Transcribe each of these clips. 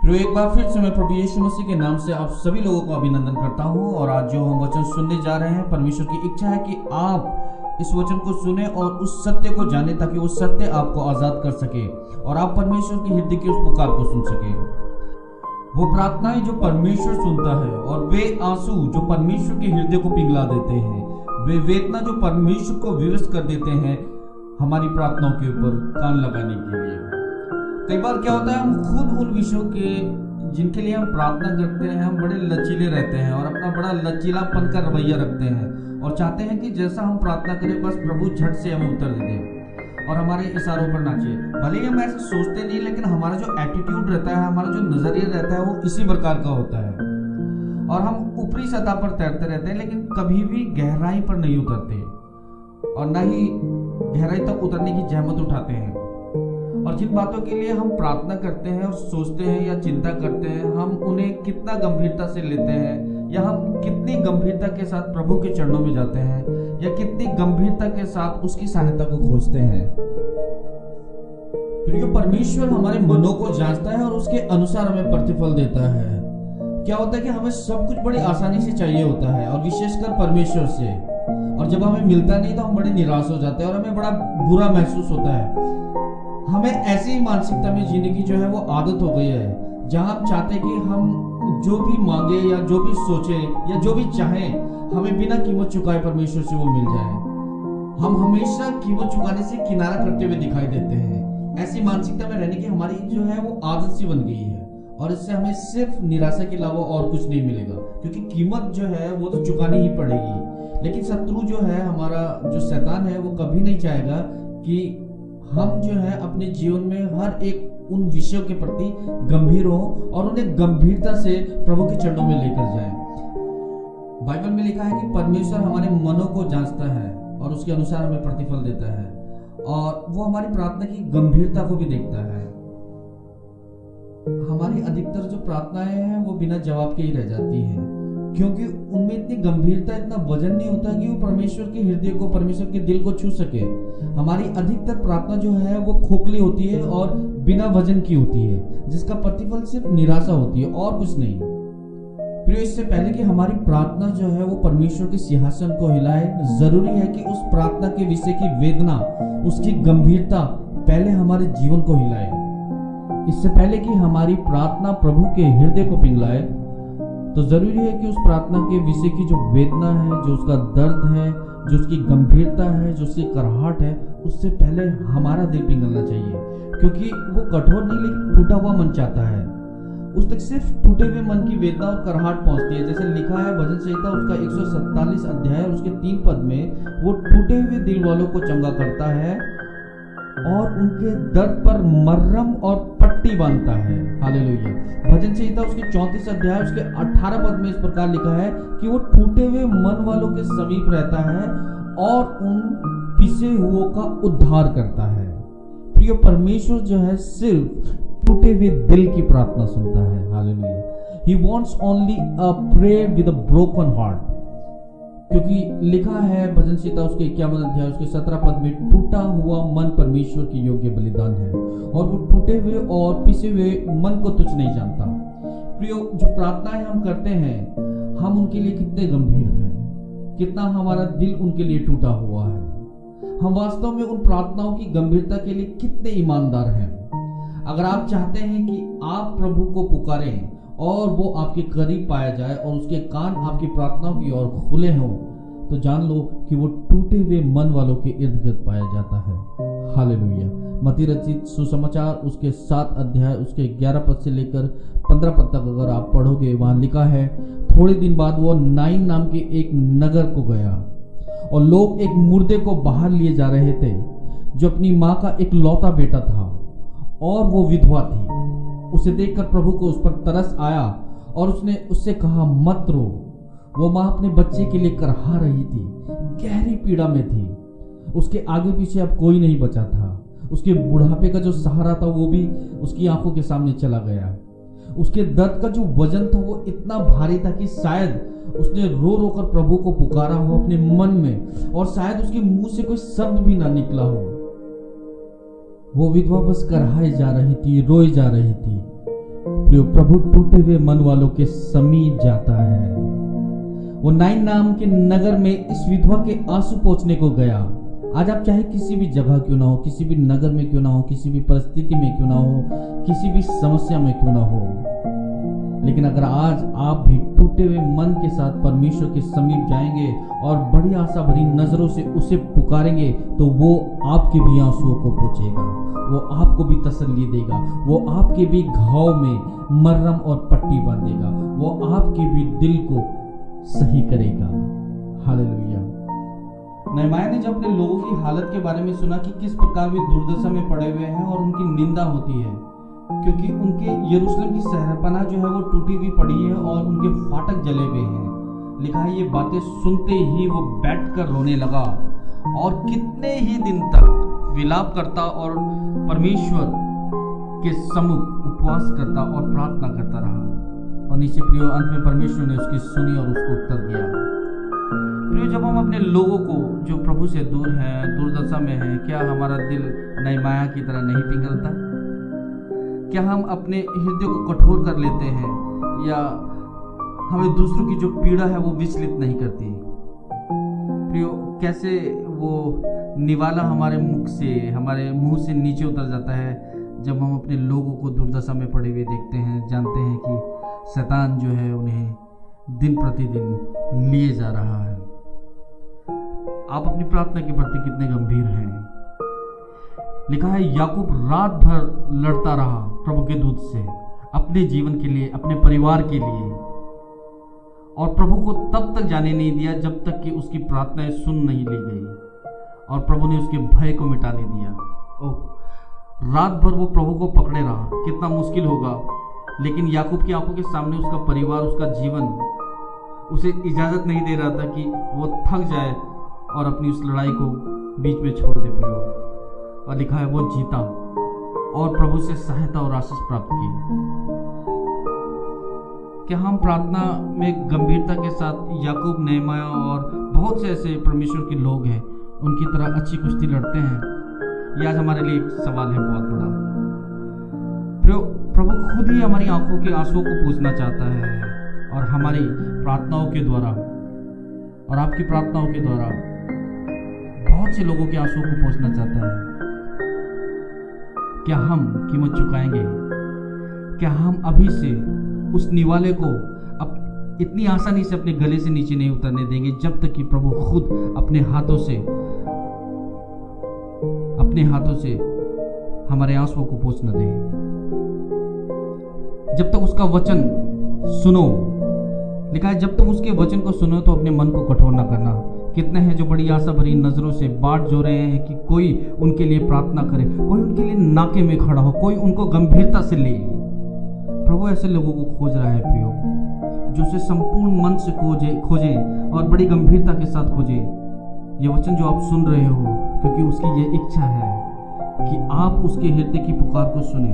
फिर एक बार फिर से मैं प्रभु यीशु मसीह के नाम से आप सभी लोगों को अभिनंदन करता हूं। और आज जो हम वचन सुनने जा रहे हैं, परमेश्वर की इच्छा है कि आप इस वचन को सुने और उस सत्य को जाने, ताकि वो सत्य आपको आजाद कर सके और आप परमेश्वर की हृदय की उस पुकार को सुन सके। वो प्रार्थनाएं जो परमेश्वर सुनता है और वे आंसू जो परमेश्वर के हृदय को पिघला देते हैं, वे वेदना जो परमेश्वर को विवश कर देते हैं हमारी प्रार्थनाओं के ऊपर कान लगाने के लिए। कई बार क्या होता है, हम खुद उन विषयों के जिनके लिए हम प्रार्थना करते हैं, हम बड़े लचीले रहते हैं और अपना बड़ा लचीलापन का रवैया रखते हैं और चाहते हैं कि जैसा हम प्रार्थना करें बस प्रभु झट से हमें उत्तर दे दे और हमारे इशारों पर नाचे। भले ही हम ऐसे सोचते नहीं, लेकिन हमारा जो एटीट्यूड रहता है, हमारा जो नजरिया रहता है, वो इसी प्रकार का होता है और हम ऊपरी सतह पर तैरते रहते हैं, लेकिन कभी भी गहराई पर नहीं उतरते और न ही गहराई तक उतरने की जहमत उठाते हैं। और जिन बातों के लिए हम प्रार्थना करते हैं और सोचते हैं या चिंता करते हैं, हम उन्हें कितना गंभीरता से लेते हैं, या हम कितनी गंभीरता के साथ प्रभु के चरणों में जाते हैं, या कितनी गंभीरता के साथ उसकी सहायता को खोजते हैं। फिर परमेश्वर हमारे मनों को जांचता है और उसके अनुसार हमें प्रतिफल देता है। क्या होता है कि हमें सब कुछ बड़ी आसानी से चाहिए होता है, और विशेषकर परमेश्वर से, और जब हमें मिलता नहीं तो हम बड़े निराश हो जाते हैं और हमें बड़ा बुरा महसूस होता है। हमें ऐसी ही मानसिकता में जीने की जो है वो आदत हो गई है, जहां हम चाहते हैं कि हम जो भी मांगे या जो भी सोचे या जो भी चाहें, हमें बिना कीमत चुकाए परमेश्वर से वो मिल जाए। हम हमेशा कीमत चुकाने से किनारा करते हुए दिखाई देते हैं। ऐसी मानसिकता में रहने की हमारी जो है वो आदत सी बन गई है, और इससे हमें सिर्फ निराशा के अलावा और कुछ नहीं मिलेगा, क्योंकि कीमत जो है वो तो चुकानी ही पड़ेगी। लेकिन शत्रु जो है, हमारा जो शैतान है, वो कभी नहीं चाहेगा कि हम जो है अपने जीवन में हर एक उन विषयों के प्रति गंभीर हो और उन्हें गंभीरता से प्रभु के चरणों में लेकर जाएं। बाइबल में लिखा है कि परमेश्वर हमारे मनों को जांचता है और उसके अनुसार हमें प्रतिफल देता है, और वो हमारी प्रार्थना की गंभीरता को भी देखता है। हमारी अधिकतर जो प्रार्थनाएं हैं वो बिना जवाब के ही रह जाती हैं, क्योंकि उनमें इतनी गंभीरता, इतना वजन नहीं होता कि वो परमेश्वर के हृदय को, परमेश्वर के दिल को छू सके। हमारी अधिकतर प्रार्थना जो है वो खोखली होती है और बिना वजन की होती है, जिसका प्रतिफल सिर्फ निराशा होती है और कुछ नहीं। फिर इससे पहले कि हमारी प्रार्थना जो है वो परमेश्वर के सिंहासन को हिलाए, जरूरी है कि उस प्रार्थना के विषय की वेदना, उसकी गंभीरता पहले हमारे जीवन को हिलाए। इससे पहले कि हमारी प्रार्थना प्रभु के हृदय को पिघलाए, तो जरूरी है कि उस प्रार्थना के विषय की जो वेदना है, जो उसका दर्द है, जो उसकी गंभीरता है, जो उसकी कराहट है, उससे पहले हमारा दिल पिघलना चाहिए। क्योंकि वो कठोर नहीं, लेकिन टूटा हुआ मन चाहता है। उस तक सिर्फ टूटे हुए मन की वेदना और कराहट पहुंचती है। जैसे लिखा है भजन संहिता उसका 147 अध्याय और उसके 3 पद में, वो टूटे हुए दिल वालों को चंगा करता है और उनके दर्द पर मरहम और पट्टी बांधता है। हालेलुया। भजन संहिता उसके 34 अध्याय उसके 18 पद में इस प्रकार लिखा है कि वो टूटे हुए मन वालों के समीप रहता है और उन पिसे हुओं का उद्धार करता है। प्रिय, परमेश्वर जो है सिर्फ टूटे हुए दिल की प्रार्थना सुनता है। Hallelujah. He wants only a prayer with a broken heart। क्योंकि लिखा है भजन संहिता उसके 51 अध्याय उसके 17 पद में, टूटा हुआ मन परमेश्वर की योग्य बलिदान है और वो टूटे हुए और पिसे हुए मन को तुच्छ नहीं जानता। प्रियो, जो प्रार्थनाएं हम करते हैं, हम उनके लिए कितने गंभीर हैं, कितना हमारा दिल उनके लिए टूटा हुआ है, हम वास्तव में उन प्रार्थनाओं की गंभीरता के लिए कितने ईमानदार हैं। अगर आप चाहते हैं कि आप प्रभु को पुकारें और वो आपके करीब पाया जाए और उसके कान आपकी प्रार्थनाओं की ओर खुले हों, तो जान लो कि वो टूटे हुए मन वालों के इर्द गिर्द पाया जाता है। हालेलुया। मत्ती रचित सुसमाचार उसके 7 अध्याय उसके 11 पद से लेकर 15 पद तक अगर आप पढ़ोगे, वहां लिखा है, थोड़े दिन बाद वो नाइन नाम के एक नगर को गया और लोग एक मुर्दे को बाहर लिए जा रहे थे, जो अपनी माँ का एक लौता बेटा था और वो विधवा थी। उसे देखकर प्रभु को उस पर तरस आया और उसने उससे कहा, मत रो। वो माँ अपने बच्चे के लिए करहा रही थी, गहरी पीड़ा में थी। उसके आगे पीछे अब कोई नहीं बचा था। उसके बुढ़ापे का जो सहारा था वो भी उसकी आंखों के सामने चला गया। उसके दर्द का जो वजन था वो इतना भारी था कि शायद उसने रो रो कर प्रभु को पुकारा हो अपने मन में, और शायद उसके मुंह से कोई शब्द भी ना निकला हो। वो विधवा बस करहाई जा रही थी, रोई जा रही थी। प्रियो, प्रभु टूटे हुए मन वालों के समीप जाता है। वो नाइन नाम के नगर में इस विधवा के आंसू पोंछने को गया। आज आप चाहे किसी भी जगह क्यों ना हो, किसी भी नगर में क्यों ना हो, किसी भी परिस्थिति में क्यों ना हो, किसी भी समस्या में क्यों ना हो, लेकिन अगर आज आप भी टूटे हुए मन के साथ परमेश्वर के समीप जाएंगे और बड़ी आशा भरी नजरों से उसे पुकारेंगे, तो वो आपके भी आंसुओं को पोंछेगा, वो आपको भी तसल्ली देगा, वो आपके भी घाव में मरहम और पट्टी बांधेगा, वो आपके भी दिल को सही करेगा। हालेलुया। नहमाया ने जब अपने लोगों की हालत के बारे में सुना कि किस प्रकार वे दुर्दशा में पड़े हुए हैं और उनकी निंदा होती है, क्योंकि उनके यरूशलेम की शहरपनाह जो है वो टूटी हुई पड़ी है और उनके फाटक जले हुए हैं। लिखा है, ये बातें सुनते ही वो बैठकर रोने लगा और कितने ही दिन तक विलाप करता और परमेश्वर के सम्मुख उपवास करता और प्रार्थना करता रहा। और नीचे प्रियो, अंत में परमेश्वर ने उसकी सुनी और उसको उत्तर दिया। प्रियो, जब हम अपने लोगों को जो प्रभु से दूर हैं, दुर्दशा में हैं, क्या हमारा दिल नहमाया की तरह नहीं पिघलता? क्या हम अपने हृदय को कठोर कर लेते हैं, या हमें दूसरों की जो पीड़ा है वो विचलित नहीं करती? प्रियो, कैसे वो निवाला हमारे मुख से, हमारे मुंह से नीचे उतर जाता है जब हम अपने लोगों को दुर्दशा में पड़े हुए देखते हैं, जानते हैं कि शैतान जो है उन्हें दिन प्रतिदिन लिए जा रहा है। आप अपनी प्रार्थना के प्रति कितने गंभीर हैं? लिखा है, याकूब रात भर लड़ता रहा प्रभु के दूत से, अपने जीवन के लिए, अपने परिवार के लिए, और प्रभु को तब तक जाने नहीं दिया जब तक कि उसकी प्रार्थनाएं सुन नहीं ली गई, और प्रभु ने उसके भय को मिटा नहीं दिया। ओह, रात भर वो प्रभु को पकड़े रहा। कितना मुश्किल होगा, लेकिन याकूब की आंखों के सामने उसका परिवार, उसका जीवन उसे इजाजत नहीं दे रहा था कि वो थक जाए और अपनी उस लड़ाई को बीच में छोड़ दे। प्रियो, और लिखा है, वो जीता और प्रभु से सहायता और आशीष प्राप्त की। क्या हम प्रार्थना में गंभीरता के साथ याकूब, नहमाया और बहुत से ऐसे परमेश्वर के लोग हैं उनकी तरह अच्छी कुश्ती लड़ते हैं? ये आज हमारे लिए एक सवाल है बहुत बड़ा। प्रभु खुद ही हमारी आंखों के आंसुओं को पोंछना चाहता है, और हमारी प्रार्थनाओं के द्वारा और आपकी प्रार्थनाओं के द्वारा बहुत से लोगों के आंसुओं को पोंछना चाहता है। क्या हम कीमत चुकाएंगे? क्या हम अभी से उस निवाले को इतनी आसानी से अपने गले से नीचे नहीं उतरने देंगे जब तक कि प्रभु खुद अपने हाथों से हमारे आंसुओं को पोंछ न दे? जब तक उसका वचन सुनो, लिखा है, जब तुम उसके वचन को सुनो तो अपने मन को कठोर न करना। कितने हैं जो बड़ी आशा भरी नजरों से बाट जो रहे हैं कि कोई उनके लिए प्रार्थना करे, कोई उनके लिए नाके में खड़ा हो, कोई उनको गंभीरता से ले। प्रभु ऐसे लोगों को खोज रहा है प्रियो, जो उसे संपूर्ण मन से खोजे और बड़ी गंभीरता के साथ खोजे। ये वचन जो आप सुन रहे हो, क्योंकि उसकी ये इच्छा है कि आप उसके हृदय की पुकार को सुने,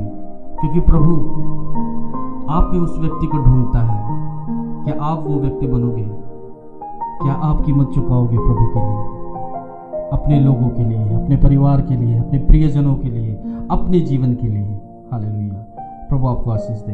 क्योंकि प्रभु आप में उस व्यक्ति को ढूंढता है। क्या आप वो व्यक्ति बनोगे? क्या आप कीमत चुकाओगे प्रभु के लिए, अपने लोगों के लिए, अपने परिवार के लिए, अपने प्रियजनों के लिए, अपने जीवन के लिए? हालेलुया। प्रभु आपको आशीष दे।